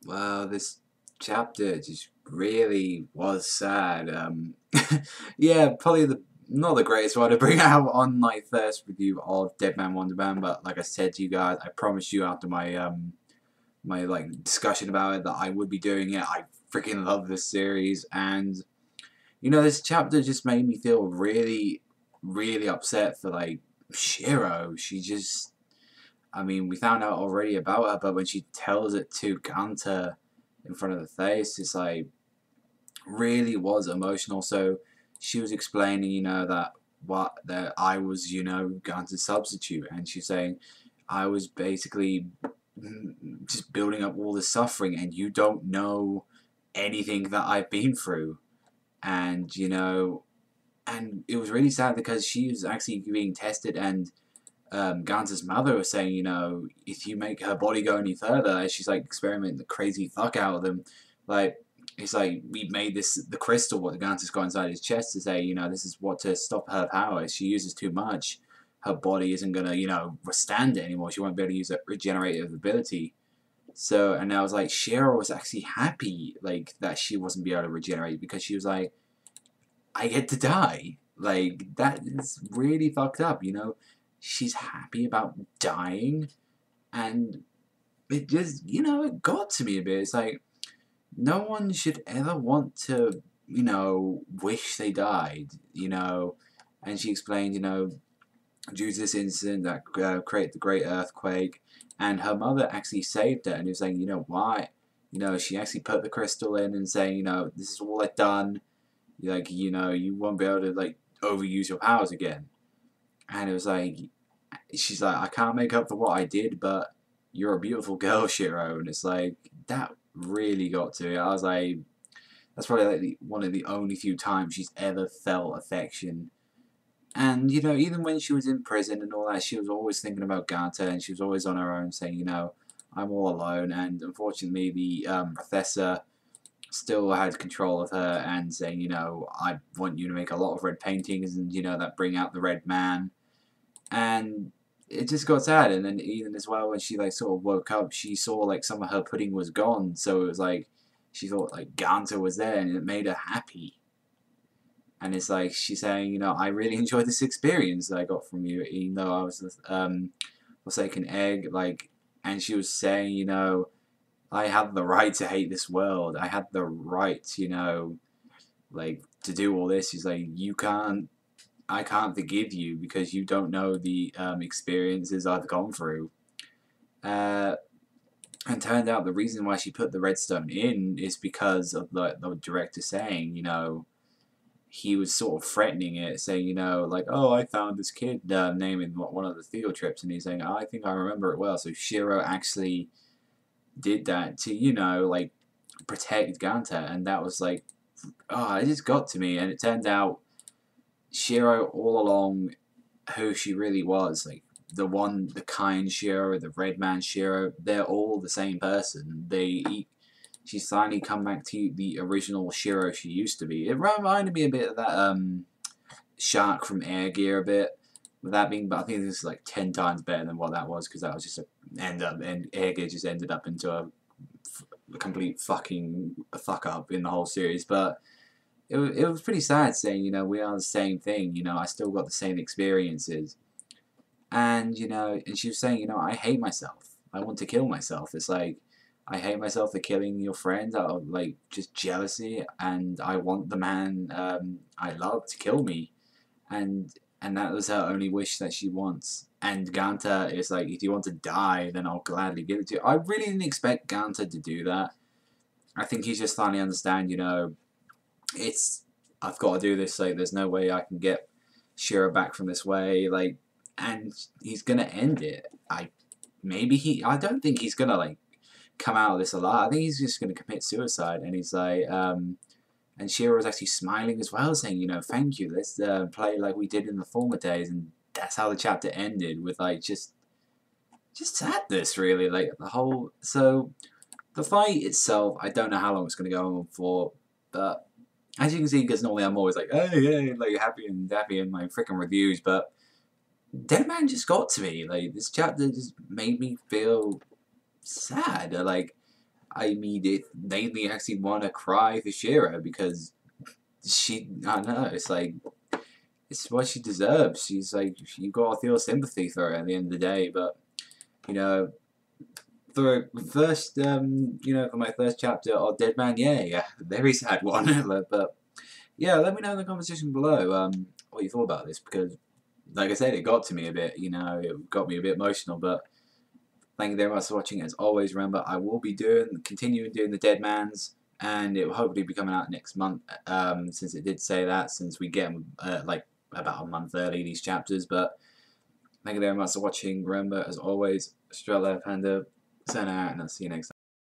Well, this chapter just really was sad. Yeah, probably the not the greatest one to bring out on my first review of Deadman Wonderland, but like I said to you guys, I promised you after my like discussion about it that I would be doing it. I freaking love this series, and this chapter just made me feel really, really upset for like Shiro. She just, I mean, we found out already about her, but when she tells it to Ganta in front of the face, it's like really was emotional. So she was explaining, that I was, Ganta's substitute, and she's saying I was basically just building up all this suffering, and you don't know anything that I've been through, and and it was really sad because she was actually being tested, and Ganta's mother was saying, if you make her body go any further, she's like experimenting the crazy fuck out of them. Like, it's like we made the crystal, what Ganta's got inside his chest, to say, this is what to stop her power. If she uses too much, her body isn't gonna, withstand it anymore. She won't be able to use that regenerative ability. So, and I was like, Shiro was actually happy, like, that she wasn't be able to regenerate because she was like, I get to die. Like, that is really fucked up, She's happy about dying, and it just, it got to me a bit. It's like, no one should ever want to, wish they died, And she explained, due to this incident that created the Great Earthquake, and her mother actually saved her, and he was saying, why? She actually put the crystal in and saying, this is all I've done. Like, you won't be able to, like, overuse your powers again. And it was like, she's like, I can't make up for what I did, but you're a beautiful girl, Shiro. And it's like, that really got to me. I was like, that's probably like one of the only few times she's ever felt affection. And, even when she was in prison and all that, she was always thinking about Ganta, and she was always on her own saying, I'm all alone. And unfortunately, the professor still had control of her and saying, I want you to make a lot of red paintings and, that bring out the red man. And it just got sad. And then even as well, when she like sort of woke up, she saw like some of her pudding was gone. So it was like, she thought like Ganta was there, and it made her happy. And it's like she's saying, I really enjoyed this experience that I got from you, even though I was like an egg, like, and she was saying, I had the right to hate this world. I had the right, like, to do all this. She's like, I can't forgive you because you don't know the experiences I've gone through. Uh, and turned out the reason why she put the redstone in is because of the director saying, he was sort of threatening it, saying, like, oh, I found this kid naming one of the field trips, and he's saying, oh, I think I remember it well. So Shiro actually did that to, like, protect Ganta, and that was like, oh, it just got to me, and it turned out Shiro all along who she really was, like, the kind Shiro, the red man Shiro, they're all the same person. She's finally come back to the original Shiro she used to be. It reminded me a bit of that shark from Air Gear a bit. With that being, but I think this is like 10 times better than what that was, because that was just and Air Gear just ended up into a complete fucking fuck up in the whole series. But it was pretty sad saying, we are the same thing. I still got the same experiences, and and she was saying, I hate myself. I want to kill myself. It's like, I hate myself for killing your friends out of like just jealousy, and I want the man I love to kill me, and that was her only wish that she wants. And Ganta is like, if you want to die, then I'll gladly give it to you. I really didn't expect Ganta to do that. I think he's just finally understand, it's I've got to do this. Like, there's no way I can get Shiro back from this way. Like, and he's gonna end it. I don't think he's gonna like come out of this alive. I think he's just gonna commit suicide. And he's like, and Shiro was actually smiling as well, saying, thank you. Let's play like we did in the former days. And that's how the chapter ended, with like just sadness, really. Like the whole. So the fight itself, I don't know how long it's gonna go on for, but as you can see, because normally I'm always like, oh yeah, like happy and dappy in my freaking reviews, but Deadman just got to me. Like, this chapter just made me feel sad. Like, I mean, it made me actually want to cry for Shiro because I don't know, it's like, it's what she deserves. She's like, you gotta feel sympathy for her at the end of the day, but, you know, for first, for my first chapter of Deadman, yeah, very sad one, but, yeah, let me know in the conversation below, what you thought about this, because, like I said, it got to me a bit, it got me a bit emotional, but thank you very much for watching. As always, remember, I will be continuing doing the Deadmans, and it will hopefully be coming out next month, since it did say that, since we get them, like, about a month early, these chapters, but thank you very much for watching. Remember, as always, Australia Panda, sign out, and I'll see you next time.